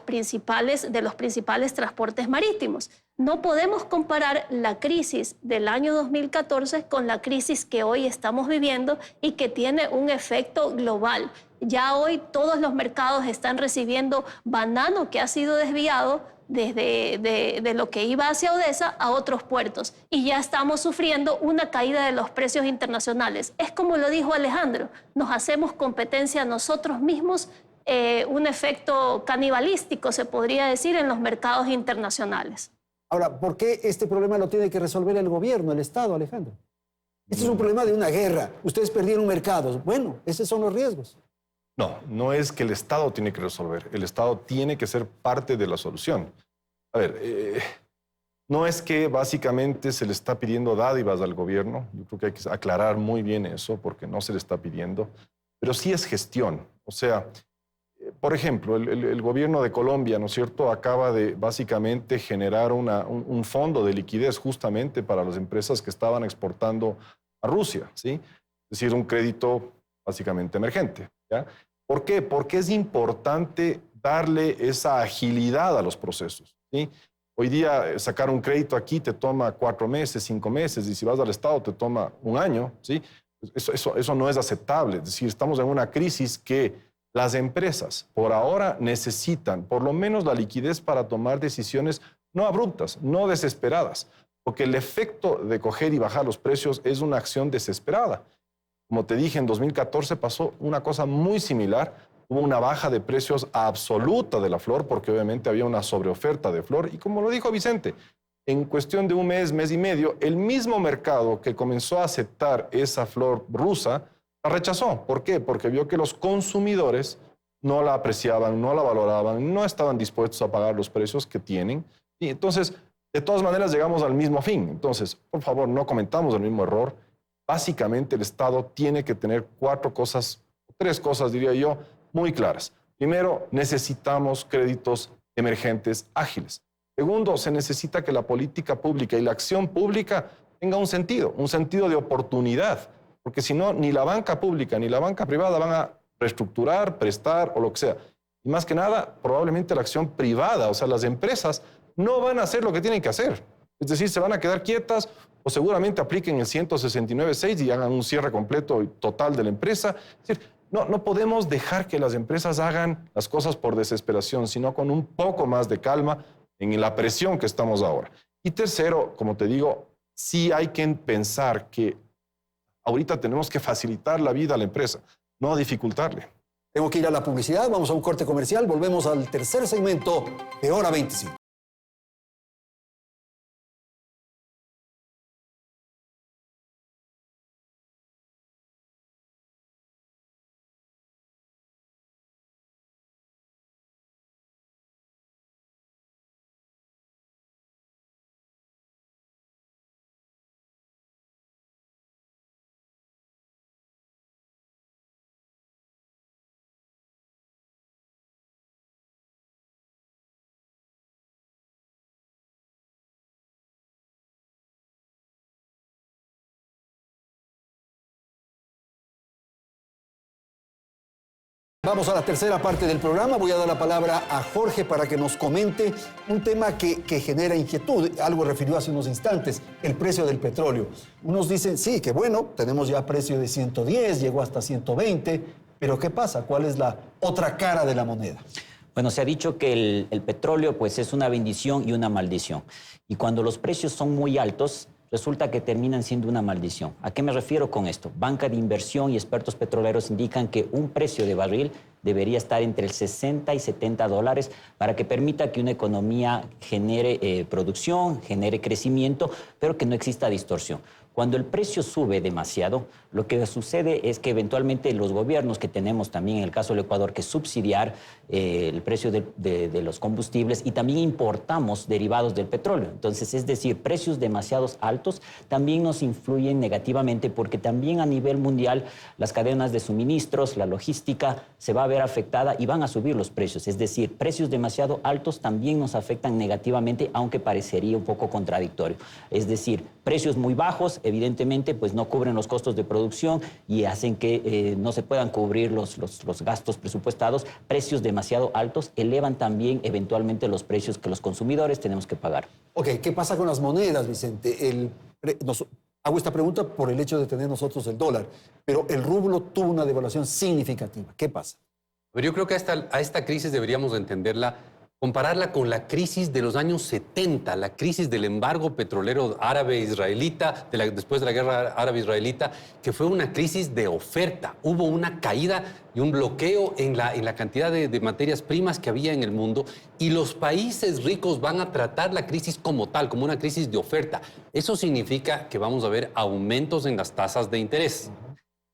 principales transportes marítimos. No podemos comparar la crisis del año 2014 con la crisis que hoy estamos viviendo y que tiene un efecto global. Ya hoy todos los mercados están recibiendo banano que ha sido desviado de lo que iba hacia Odesa a otros puertos y ya estamos sufriendo una caída de los precios internacionales. Es como lo dijo Alejandro, nos hacemos competencia nosotros mismos, un efecto canibalístico se podría decir en los mercados internacionales. Ahora, ¿por qué este problema lo tiene que resolver el gobierno, el Estado, Alejandro? Este es un problema de una guerra. Ustedes perdieron mercados. Bueno, esos son los riesgos. No, no es que el Estado tiene que resolver. El Estado tiene que ser parte de la solución. A ver, no es que básicamente se le está pidiendo dádivas al gobierno. Yo creo que hay que aclarar muy bien eso porque no se le está pidiendo. Pero sí es gestión. O sea, por ejemplo, el gobierno de Colombia, ¿no es cierto?, acaba de básicamente generar un fondo de liquidez justamente para las empresas que estaban exportando a Rusia, ¿sí? Es decir, un crédito básicamente emergente, ¿ya? ¿Por qué? Porque es importante darle esa agilidad a los procesos, ¿sí? Hoy día sacar un crédito aquí te toma 4 meses, 5 meses, y si vas al Estado te toma 1 año, ¿sí? Eso no es aceptable. Es decir, estamos en una crisis que las empresas por ahora necesitan por lo menos la liquidez para tomar decisiones no abruptas, no desesperadas, porque el efecto de coger y bajar los precios es una acción desesperada. Como te dije, en 2014 pasó una cosa muy similar. Hubo una baja de precios absoluta de la flor porque obviamente había una sobreoferta de flor y como lo dijo Vicente, en cuestión de un mes, mes y medio, el mismo mercado que comenzó a aceptar esa flor rusa la rechazó. ¿Por qué? Porque vio que los consumidores no la apreciaban, no la valoraban, no estaban dispuestos a pagar los precios que tienen. Y entonces, de todas maneras, llegamos al mismo fin. Entonces, por favor, no cometamos el mismo error. Básicamente, el Estado tiene que tener 4 cosas, 3 cosas, diría yo, muy claras. Primero, necesitamos créditos emergentes ágiles. Segundo, se necesita que la política pública y la acción pública tenga un sentido de oportunidad. Porque si no, ni la banca pública ni la banca privada van a reestructurar, prestar o lo que sea. Y más que nada, probablemente la acción privada, o sea, las empresas, no van a hacer lo que tienen que hacer. Es decir, se van a quedar quietas o seguramente apliquen el 169.6 y hagan un cierre completo y total de la empresa. Es decir, no podemos dejar que las empresas hagan las cosas por desesperación, sino con un poco más de calma en la presión que estamos ahora. Y tercero, como te digo, sí hay que pensar que ahorita tenemos que facilitar la vida a la empresa, no dificultarle. Tengo que ir a la publicidad, vamos a un corte comercial, volvemos al tercer segmento de Hora 25. Vamos a la tercera parte del programa. Voy a dar la palabra a Jorge para que nos comente un tema que genera inquietud. Algo refirió hace unos instantes, el precio del petróleo. Unos dicen, sí, que bueno, tenemos ya precio de 110, llegó hasta 120, pero ¿qué pasa? ¿Cuál es la otra cara de la moneda? Bueno, se ha dicho que el petróleo pues, es una bendición y una maldición. Y cuando los precios son muy altos, resulta que terminan siendo una maldición. ¿A qué me refiero con esto? Banca de inversión y expertos petroleros indican que un precio de barril debería estar entre el 60 y 70 dólares para que permita que una economía genere producción, genere crecimiento, pero que no exista distorsión. Cuando el precio sube demasiado, lo que sucede es que eventualmente los gobiernos que tenemos también, en el caso del Ecuador, que subsidiar el precio de los combustibles y también importamos derivados del petróleo. Entonces, es decir, precios demasiado altos también nos influyen negativamente porque también a nivel mundial las cadenas de suministros, la logística se va a ver afectada y van a subir los precios. Es decir, precios demasiado altos también nos afectan negativamente, aunque parecería un poco contradictorio. Es decir, precios muy bajos, evidentemente, pues no cubren los costos de producción y hacen que no se puedan cubrir los gastos presupuestados. Precios demasiado altos elevan también eventualmente los precios que los consumidores tenemos que pagar. Ok, ¿qué pasa con las monedas, Vicente? Hago esta pregunta por el hecho de tener nosotros el dólar, pero el rublo tuvo una devaluación significativa. ¿Qué pasa? Pero yo creo que a esta crisis deberíamos de entenderla, compararla con la crisis de los años 70, la crisis del embargo petrolero árabe-israelita, después de la guerra árabe-israelita, que fue una crisis de oferta. Hubo una caída y un bloqueo en la cantidad de materias primas que había en el mundo y los países ricos van a tratar la crisis como tal, como una crisis de oferta. Eso significa que vamos a ver aumentos en las tasas de interés.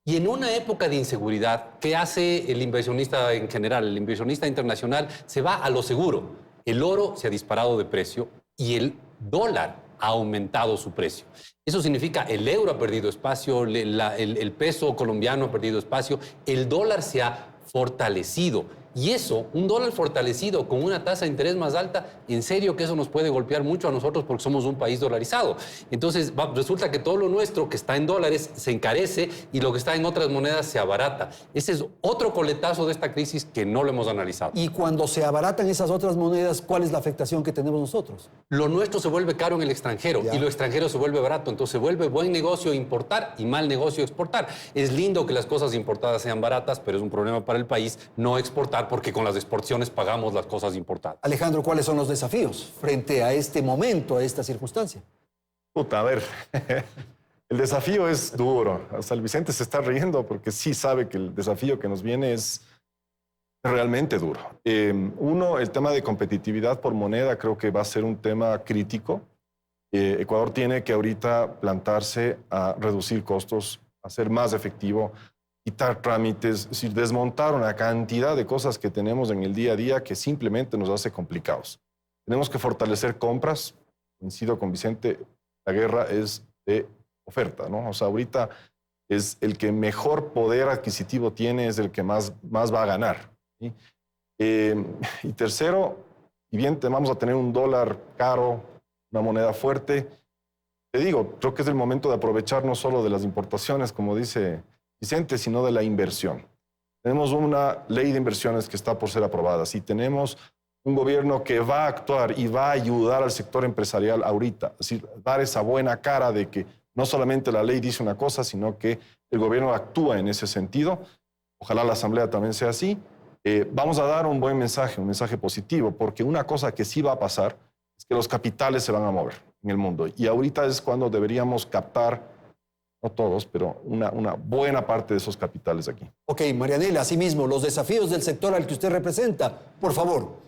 Y en una época de inseguridad, ¿qué hace el inversionista en general? El inversionista internacional se va a lo seguro. El oro se ha disparado de precio y el dólar ha aumentado su precio. Eso significa el euro ha perdido espacio, el peso colombiano ha perdido espacio, el dólar se ha fortalecido. Y eso, un dólar fortalecido con una tasa de interés más alta, en serio que eso nos puede golpear mucho a nosotros porque somos un país dolarizado. Entonces resulta que todo lo nuestro que está en dólares se encarece y lo que está en otras monedas se abarata. Ese es otro coletazo de esta crisis que no lo hemos analizado. Y cuando se abaratan esas otras monedas, ¿cuál es la afectación que tenemos nosotros? Lo nuestro se vuelve caro en el extranjero y lo extranjero se vuelve barato. Entonces se vuelve buen negocio importar y mal negocio exportar. Es lindo que las cosas importadas sean baratas, pero es un problema para el país no exportar porque con las exportaciones pagamos las cosas importadas. Alejandro, ¿cuáles son los desafíos frente a este momento, a esta circunstancia? A ver, el desafío es duro. O sea, el Vicente se está riendo porque sí sabe que el desafío que nos viene es realmente duro. Uno, el tema de competitividad por moneda creo que va a ser un tema crítico. Ecuador tiene que ahorita plantarse a reducir costos, a ser más efectivo, quitar trámites, es decir, desmontar una cantidad de cosas que tenemos en el día a día que simplemente nos hace complicados. Tenemos que fortalecer compras. Coincido con Vicente, la guerra es de oferta, ¿no? O sea, ahorita es el que mejor poder adquisitivo tiene, es el que más va a ganar, ¿sí? Y tercero, y bien vamos a tener un dólar caro, una moneda fuerte, te digo, creo que es el momento de aprovechar no solo de las importaciones, como dice Vicente, sino de la inversión. Tenemos una ley de inversiones que está por ser aprobada. Si tenemos un gobierno que va a actuar y va a ayudar al sector empresarial ahorita, es decir, dar esa buena cara de que no solamente la ley dice una cosa, sino que el gobierno actúa en ese sentido. Ojalá la Asamblea también sea así. Vamos a dar un buen mensaje, un mensaje positivo, porque una cosa que sí va a pasar es que los capitales se van a mover en el mundo. Y ahorita es cuando deberíamos captar, no todos, pero una buena parte de esos capitales aquí. Ok, Marianela, asimismo, los desafíos del sector al que usted representa, por favor.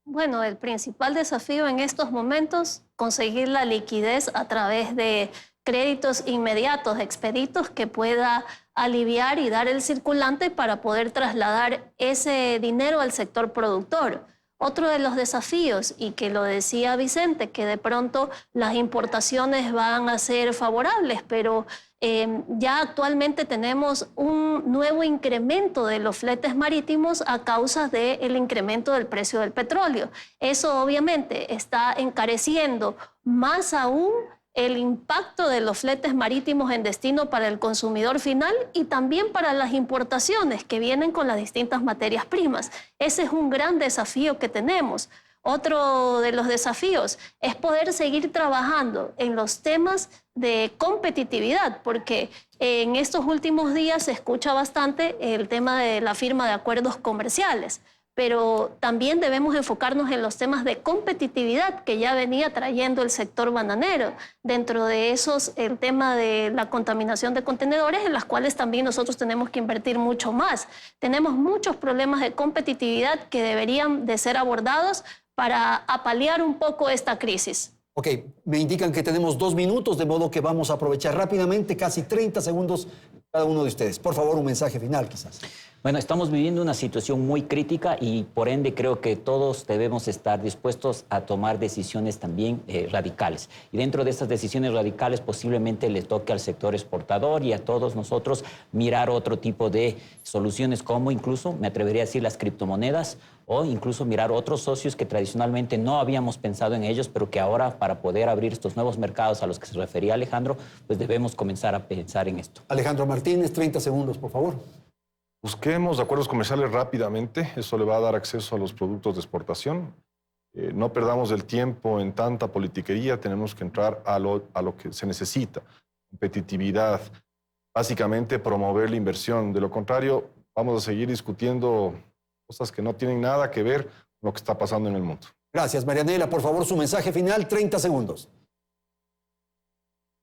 Bueno, el principal desafío en estos momentos, conseguir la liquidez a través de créditos inmediatos, expeditos, que pueda aliviar y dar el circulante para poder trasladar ese dinero al sector productor. Otro de los desafíos, y que lo decía Vicente, que de pronto las importaciones van a ser favorables, pero ya actualmente tenemos un nuevo incremento de los fletes marítimos a causa del incremento del precio del petróleo. Eso obviamente está encareciendo más aún el impacto de los fletes marítimos en destino para el consumidor final y también para las importaciones que vienen con las distintas materias primas. Ese es un gran desafío que tenemos. Otro de los desafíos es poder seguir trabajando en los temas de competitividad, porque en estos últimos días se escucha bastante el tema de la firma de acuerdos comerciales, pero también debemos enfocarnos en los temas de competitividad que ya venía trayendo el sector bananero. Dentro de esos, el tema de la contaminación de contenedores, en las cuales también nosotros tenemos que invertir mucho más. Tenemos muchos problemas de competitividad que deberían de ser abordados para apalear un poco esta crisis. Ok, me indican que tenemos 2 minutos, de modo que vamos a aprovechar rápidamente, casi 30 segundos cada uno de ustedes. Por favor, un mensaje final quizás. Bueno, estamos viviendo una situación muy crítica y por ende creo que todos debemos estar dispuestos a tomar decisiones también radicales. Y dentro de estas decisiones radicales posiblemente le toque al sector exportador y a todos nosotros mirar otro tipo de soluciones, como incluso, me atrevería a decir, las criptomonedas, o incluso mirar otros socios que tradicionalmente no habíamos pensado en ellos, pero que ahora, para poder abrir estos nuevos mercados a los que se refería Alejandro, pues debemos comenzar a pensar en esto. Alejandro Martínez, 30 segundos, por favor. Busquemos acuerdos comerciales rápidamente, eso le va a dar acceso a los productos de exportación. No perdamos el tiempo en tanta politiquería, tenemos que entrar a lo que se necesita. Competitividad, básicamente promover la inversión. De lo contrario, vamos a seguir discutiendo cosas que no tienen nada que ver con lo que está pasando en el mundo. Gracias, Marianela. Por favor, su mensaje final, 30 segundos.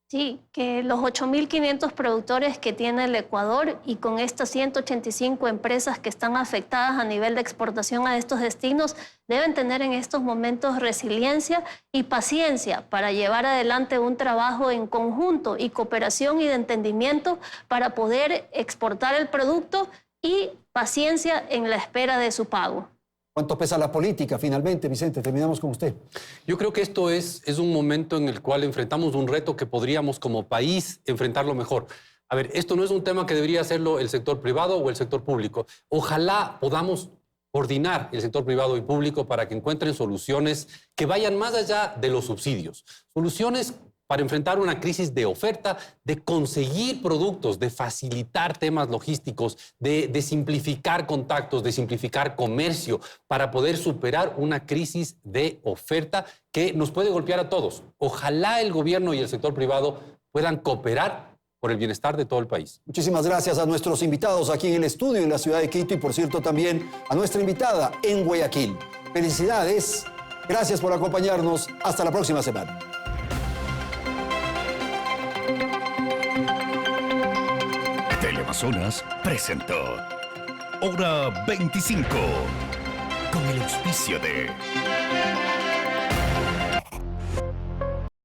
Sí, que los 8.500 productores que tiene el Ecuador y con estas 185 empresas que están afectadas a nivel de exportación a estos destinos deben tener en estos momentos resiliencia y paciencia para llevar adelante un trabajo en conjunto y cooperación y de entendimiento para poder exportar el producto y paciencia en la espera de su pago. ¿Cuánto pesa la política finalmente, Vicente? Terminamos con usted. Yo creo que esto es un momento en el cual enfrentamos un reto que podríamos como país enfrentarlo mejor. A ver, esto no es un tema que debería hacerlo el sector privado o el sector público. Ojalá podamos coordinar el sector privado y público para que encuentren soluciones que vayan más allá de los subsidios. Soluciones para enfrentar una crisis de oferta, de conseguir productos, de facilitar temas logísticos, de simplificar contactos, de simplificar comercio, para poder superar una crisis de oferta que nos puede golpear a todos. Ojalá el gobierno y el sector privado puedan cooperar por el bienestar de todo el país. Muchísimas gracias a nuestros invitados aquí en el estudio en la ciudad de Quito y, por cierto, también a nuestra invitada en Guayaquil. Felicidades, gracias por acompañarnos. Hasta la próxima semana. Teleamazonas presentó Hora 25 con el auspicio de